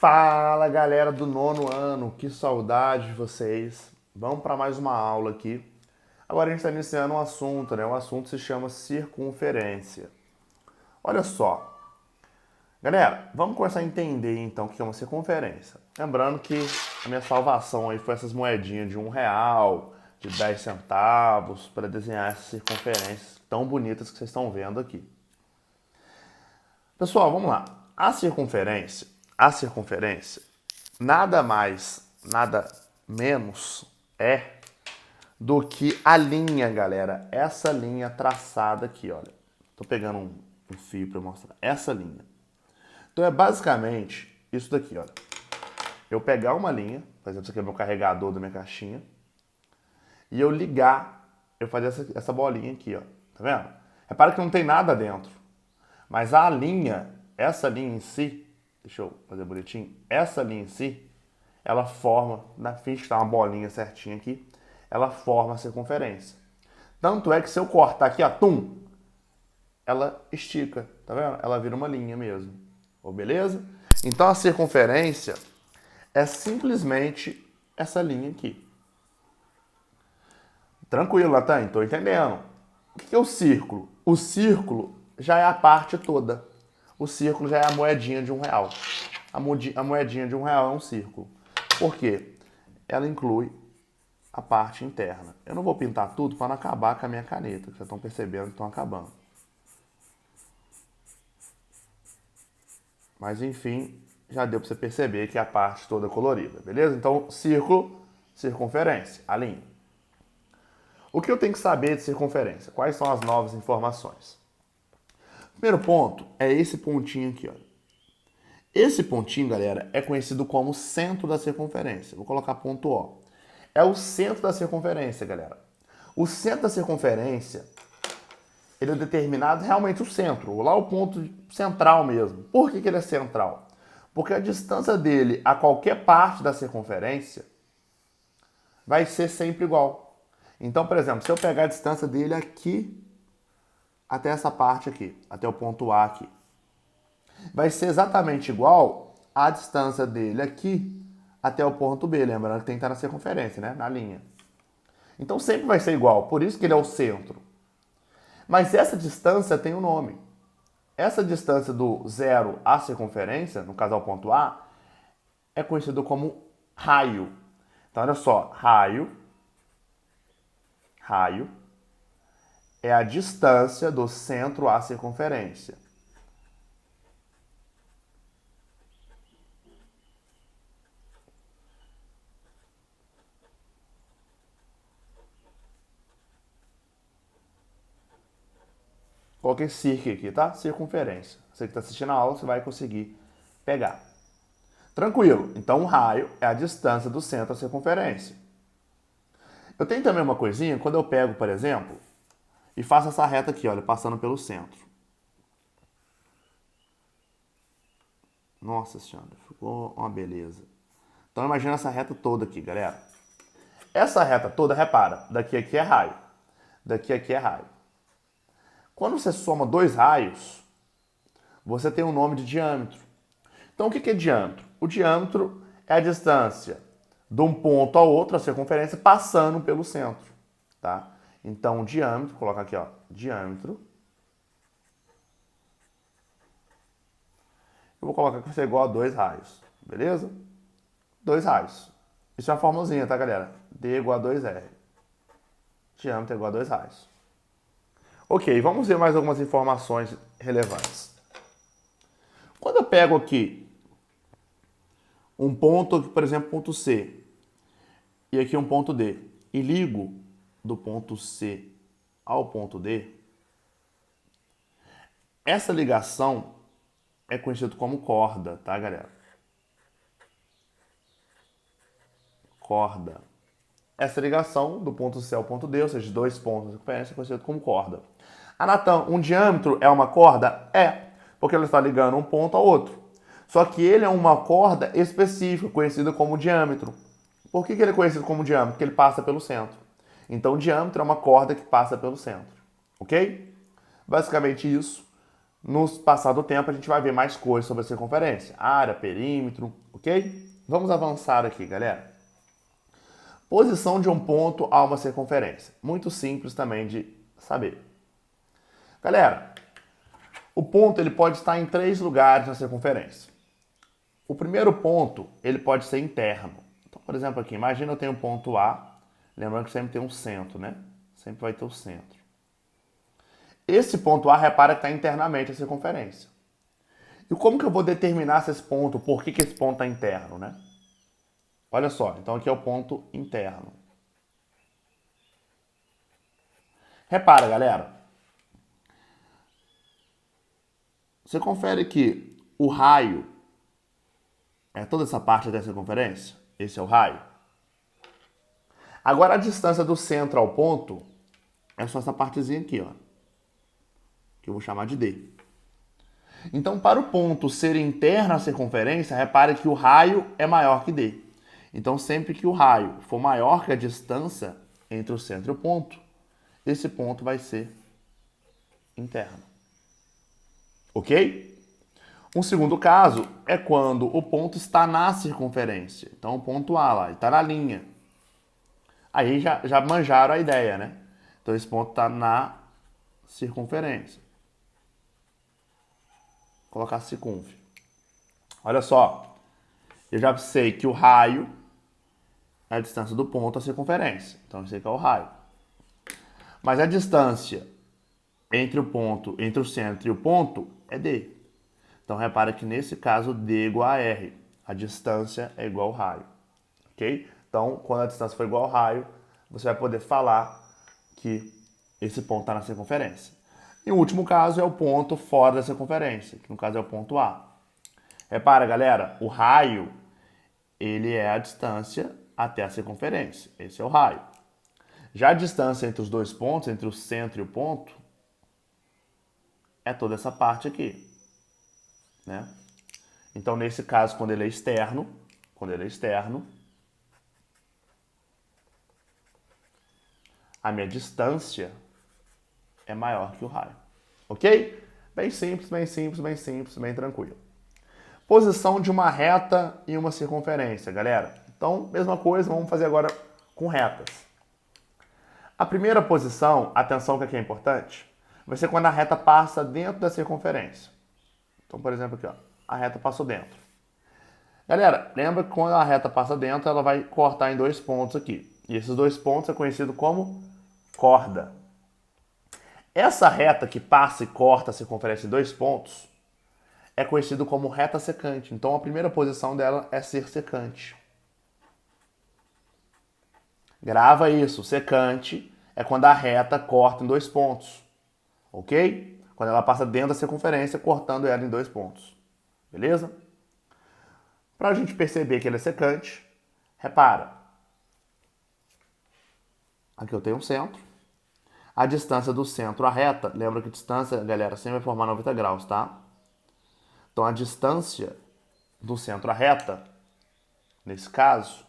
Fala galera do nono ano, que saudade de vocês. Vamos para mais uma aula aqui. Agora a gente está iniciando um assunto, né? O assunto se chama circunferência. Olha só, galera, vamos começar a entender então o que é uma circunferência. Lembrando que a minha salvação aí foi essas moedinhas de R$ 1, de 10 centavos, para desenhar essas circunferências tão bonitas que vocês estão vendo aqui. Pessoal, vamos lá. A circunferência, nada mais, nada menos é do que a linha, galera. Essa linha traçada aqui, olha. Tô pegando um fio para mostrar. Essa linha. Então é basicamente isso daqui, olha. Eu pegar uma linha, por exemplo, isso aqui é o meu carregador da minha caixinha, e eu ligar, eu fazer essa bolinha aqui, ó. Tá vendo? Repara que não tem nada dentro. Mas a linha, essa linha em si, deixa eu fazer bonitinho, essa linha em si, ela forma, na finge que está uma bolinha certinha aqui, ela forma a circunferência. Tanto é que se eu cortar aqui, ó, tum, ela estica, tá vendo? Ela vira uma linha mesmo. Oh, beleza? Então a circunferência é simplesmente essa linha aqui. Tranquilo, Natan? Tô entendendo. O que é o círculo? O círculo já é a parte toda. O círculo já é a moedinha de R$ 1. A moedinha de R$ 1 é um círculo. Por quê? Ela inclui a parte interna. Eu não vou pintar tudo para não acabar com a minha caneta, que vocês estão percebendo que estão acabando. Mas enfim, já deu para você perceber que é a parte toda colorida, beleza? Então, círculo, circunferência, a linha. O que eu tenho que saber de circunferência? Quais são as novas informações? Primeiro ponto é esse pontinho aqui, ó. Esse pontinho, galera, é conhecido como centro da circunferência. Vou colocar ponto O. É o centro da circunferência, galera. O centro da circunferência, ele é determinado realmente o centro, lá o ponto central mesmo. Por que ele é central? Porque a distância dele a qualquer parte da circunferência vai ser sempre igual. Então, por exemplo, se eu pegar a distância dele aqui até essa parte aqui, até o ponto A aqui, vai ser exatamente igual à distância dele aqui até o ponto B, lembrando que tem que estar na circunferência, né? Na linha. Então sempre vai ser igual, por isso que ele é o centro. Mas essa distância tem um nome. Essa distância do zero à circunferência, no caso ao ponto A, é conhecido como raio. Então olha só, raio é a distância do centro à circunferência. Coloquei circo aqui, tá? Circunferência. Você que está assistindo a aula, você vai conseguir pegar. Tranquilo. Então, um raio é a distância do centro à circunferência. Eu tenho também uma coisinha, quando eu pego, por exemplo, e faço essa reta aqui, olha, passando pelo centro. Nossa senhora, ficou uma beleza. Então, imagina essa reta toda aqui, galera. Essa reta toda, repara, daqui aqui é raio. Daqui aqui é raio. Quando você soma dois raios, você tem um nome de diâmetro. Então, o que é diâmetro? O diâmetro é a distância de um ponto ao outro, a circunferência, passando pelo centro, tá? Então, o diâmetro, coloca aqui, ó, diâmetro. Eu vou colocar que vai ser igual a 2 raios, beleza? 2 raios. Isso é uma formulazinha, tá, galera? D igual a 2R. Diâmetro é igual a 2 raios. Ok, vamos ver mais algumas informações relevantes. Quando eu pego aqui um ponto, aqui, por exemplo, ponto C, e aqui um ponto D, e ligo do ponto C ao ponto D, essa ligação é conhecida como corda, tá, galera? Corda. Essa ligação do ponto C ao ponto D, ou seja, dois pontos de circunferência, é conhecida como corda. Ah, Natan, um diâmetro é uma corda? É, porque ela está ligando um ponto ao outro. Só que ele é uma corda específica, conhecida como diâmetro. Por que ele é conhecido como diâmetro? Porque ele passa pelo centro. Então, o diâmetro é uma corda que passa pelo centro. Ok? Basicamente isso. No passar do tempo, a gente vai ver mais coisas sobre a circunferência. Área, perímetro, ok? Vamos avançar aqui, galera. Posição de um ponto a uma circunferência. Muito simples também de saber. Galera, o ponto ele pode estar em 3 lugares na circunferência. O primeiro ponto, ele pode ser interno. Então, por exemplo, aqui, imagina eu tenho um ponto A, lembrando que sempre tem um centro, né? Sempre vai ter o centro. Esse ponto A, repara que está internamente a circunferência. E como que eu vou determinar se esse ponto, por que esse ponto está interno, né? Olha só, então aqui é o ponto interno. Repara, galera. Você confere que o raio é toda essa parte da circunferência? Esse é o raio. Agora a distância do centro ao ponto é só essa partezinha aqui, ó. Que eu vou chamar de D. Então, para o ponto ser interno à circunferência, repare que o raio é maior que D. Então, sempre que o raio for maior que a distância entre o centro e o ponto, esse ponto vai ser interno. Ok? Um segundo caso é quando o ponto está na circunferência. Então, o ponto A lá, ele está na linha. Aí já manjaram a ideia, né? Então, esse ponto está na circunferência. Vou colocar circunf. Olha só. Eu já sei que o raio é a distância do ponto à circunferência. Então, eu sei que é o raio. Mas a distância entre o ponto, entre o centro e o ponto é D. Então, repara que nesse caso, D é igual a R. A distância é igual ao raio. Ok? Então, quando a distância for igual ao raio, você vai poder falar que esse ponto está na circunferência. E o último caso é o ponto fora da circunferência, que no caso é o ponto A. Repara, galera, o raio, ele é a distância até a circunferência. Esse é o raio. Já a distância entre os dois pontos, entre o centro e o ponto, é toda essa parte aqui, né? Então, nesse caso, quando ele é externo, a minha distância é maior que o raio. Ok? Bem simples, bem simples, bem simples, bem tranquilo. Posição de uma reta e uma circunferência, galera. Então, mesma coisa, vamos fazer agora com retas. A primeira posição, atenção que aqui é importante, vai ser quando a reta passa dentro da circunferência. Então, por exemplo, aqui, ó, a reta passou dentro. Galera, lembra que quando a reta passa dentro, ela vai cortar em 2 pontos aqui. E esses 2 pontos é conhecido como corda. Essa reta que passa e corta a circunferência em 2 pontos é conhecido como reta secante. Então, a primeira posição dela é ser secante. Grava isso, secante é quando a reta corta em 2 pontos, ok? Quando ela passa dentro da circunferência, cortando ela em 2 pontos, beleza? Para a gente perceber que ele é secante, repara. Aqui eu tenho um centro. A distância do centro à reta, lembra que a distância, galera, sempre vai formar 90 graus, tá? Então a distância do centro à reta, nesse caso,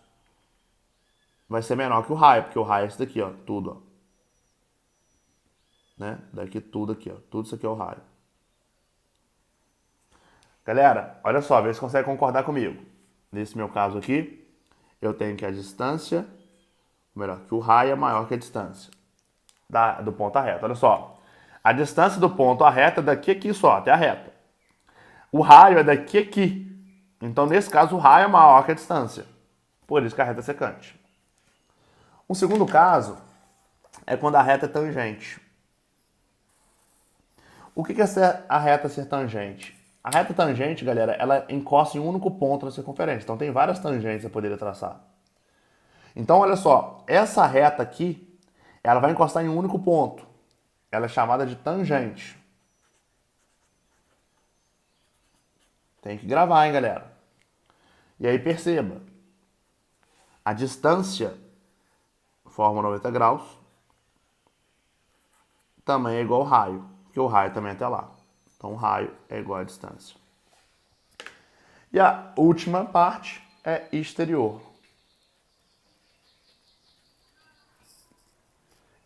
vai ser menor que o raio, porque o raio é esse daqui, ó, tudo, ó. Né? Daqui tudo aqui, ó. Tudo isso aqui é o raio. Galera, olha só, vê se consegue concordar comigo. Nesse meu caso aqui, eu tenho que a distância, melhor, que o raio é maior que a distância do ponto à reta. Olha só, a distância do ponto à reta é daqui aqui só, até a reta. O raio é daqui aqui. Então, nesse caso, o raio é maior que a distância. Por isso que a reta é secante. Um segundo caso é quando a reta é tangente. O que é a reta ser tangente? A reta tangente, galera, ela encosta em um único ponto na circunferência. Então, tem várias tangentes a poder traçar. Então, olha só, essa reta aqui, ela vai encostar em um único ponto. Ela é chamada de tangente. Tem que gravar, hein, galera? E aí, perceba. A distância forma 90 graus. Também é igual ao raio. Porque o raio também é até lá. Então, o raio é igual à distância. E a última parte é exterior.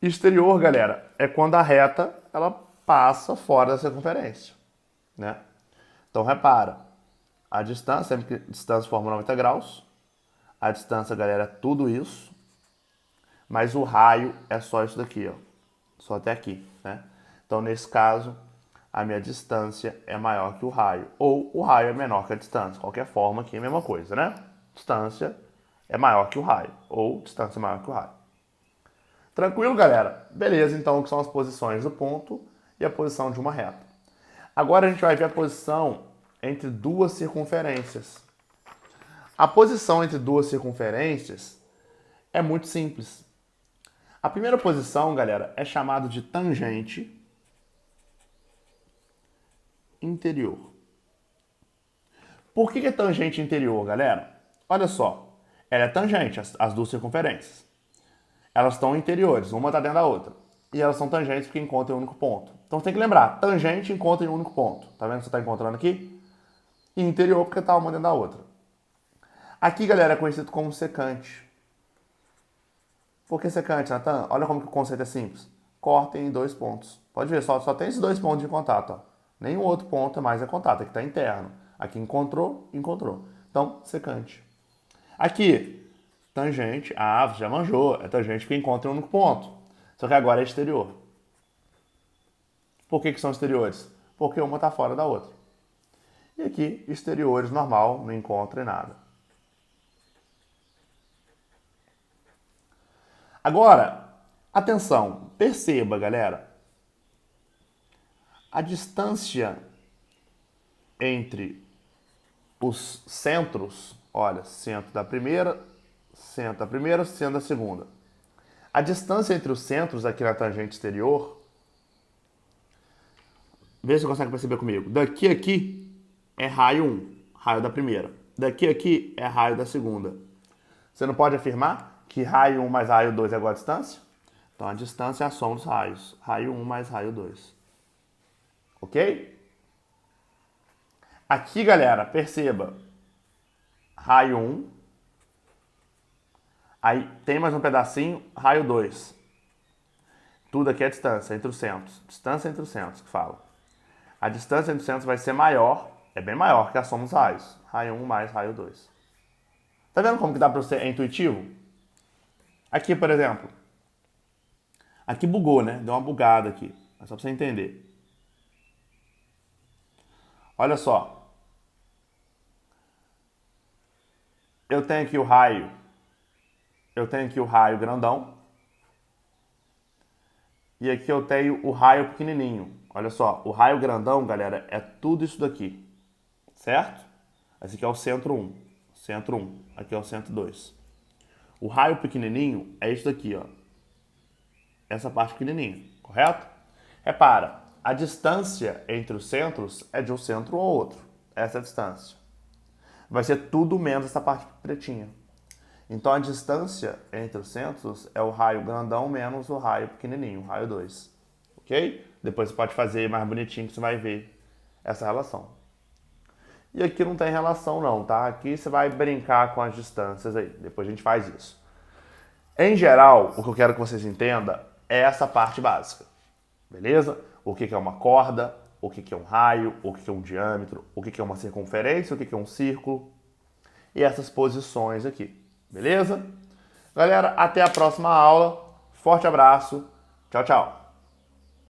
Exterior, galera, é quando a reta ela passa fora da circunferência. né? Então, repara, a distância, sempre que a distância forma 90 graus, a distância, galera, é tudo isso, mas o raio é só isso daqui, ó, só até aqui, né? Então, nesse caso, a minha distância é maior que o raio, ou o raio é menor que a distância, qualquer forma aqui é a mesma coisa, né? Distância é maior que o raio, ou distância é maior que o raio. Tranquilo, galera? Beleza, então, que são as posições do ponto e a posição de uma reta. Agora a gente vai ver a posição entre duas circunferências. A posição entre duas circunferências é muito simples. A primeira posição, galera, é chamada de tangente interior. Por que é tangente interior, galera? Olha só, ela é tangente, as duas circunferências. Elas estão interiores, uma está dentro da outra. E elas são tangentes porque encontram em um único ponto. Então você tem que lembrar, tangente encontra em um único ponto. Tá vendo que você está encontrando aqui? E interior porque está uma dentro da outra. Aqui, galera, é conhecido como secante. Por que secante, Natan? Olha como que o conceito é simples. Corta em dois pontos. Pode ver, só tem esses dois pontos de contato. Ó. Nenhum outro ponto mais é contato, aqui está interno. Aqui encontrou, encontrou. Então, secante. Aqui, tangente, você já manjou, é tangente que encontra em um único ponto. Só que agora é exterior. Por que são exteriores? Porque uma está fora da outra. E aqui, exteriores, normal, não encontra em nada. Agora, atenção, perceba, galera. A distância entre os centros, olha, centro da primeira, centro da segunda. A distância entre os centros aqui na tangente exterior, vê se você consegue perceber comigo. Daqui a aqui é raio 1, raio da primeira. Daqui a aqui é raio da segunda. Você não pode afirmar que raio 1 mais raio 2 é igual a distância? Então a distância é a soma dos raios. Raio 1 mais raio 2. Ok? Aqui, galera, perceba. Raio 1. Aí tem mais um pedacinho, raio 2. Tudo aqui é distância entre os centros. Distância entre os centros que fala. A distância entre os centros vai ser maior, é bem maior que a soma dos raios. Raio 1 mais raio 2. Tá vendo como que dá para ser intuitivo? Aqui, por exemplo. Aqui bugou, né? Deu uma bugada aqui. É só para você entender. Olha só. Eu tenho aqui o raio. Eu tenho aqui o raio grandão. E aqui eu tenho o raio pequenininho. Olha só, o raio grandão, galera, é tudo isso daqui. Certo? Esse aqui é o centro 1. Centro 1. Aqui é o centro 2. O raio pequenininho é isso daqui, ó. Essa parte pequenininha, correto? Repara, a distância entre os centros é de um centro ao outro. Essa é a distância. Vai ser tudo menos essa parte pretinha. Então a distância entre os centros é o raio grandão menos o raio pequenininho, o raio 2. Ok? Depois você pode fazer mais bonitinho que você vai ver essa relação. E aqui não tem relação não, tá? Aqui você vai brincar com as distâncias aí. Depois a gente faz isso. Em geral, o que eu quero que vocês entendam é essa parte básica. Beleza? O que é uma corda, o que é um raio, o que é um diâmetro, o que é uma circunferência, o que é um círculo. E essas posições aqui. Beleza? Galera, até a próxima aula. Forte abraço. Tchau, tchau.